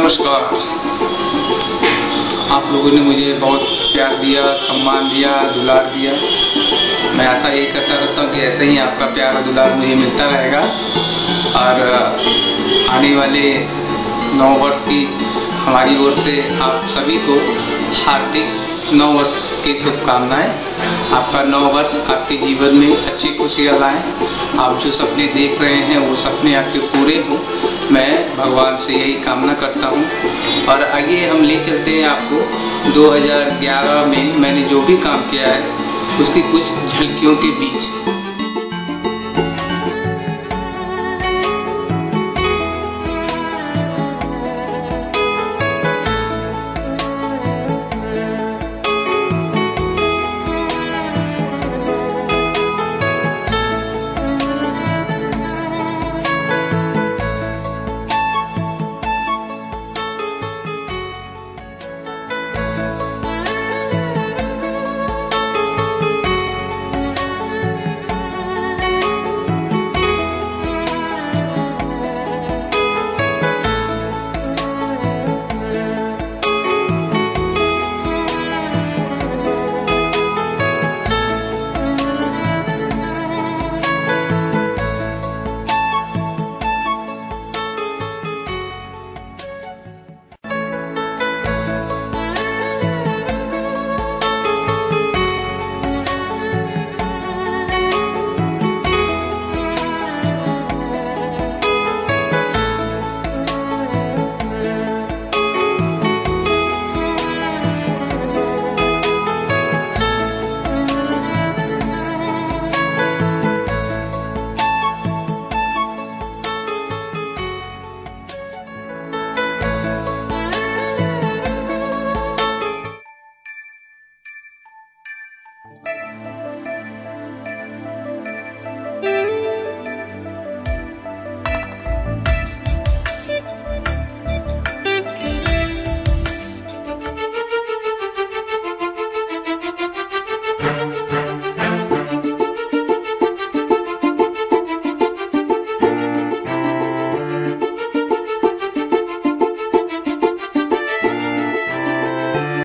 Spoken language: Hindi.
नमस्कार। आप लोगों ने मुझे बहुत प्यार दिया, सम्मान दिया, दुलार दिया। मैं आशा यही करता रहता हूँ कि ऐसे ही आपका प्यार और दुलार मुझे मिलता रहेगा। और आने वाले नव वर्ष की हमारी ओर से आप सभी को हार्दिक नव वर्ष की शुभकामनाएं। आपका नव वर्ष आपके जीवन में अच्छी खुशियाँ लाएं। आप जो सपने देख रहे हैं वो सपने आपके पूरे हों, मैं भगवान से यही कामना करता हूं। और आगे हम ले चलते हैं आपको 2011 में मैंने जो भी काम किया है उसकी कुछ झलकियों के बीच।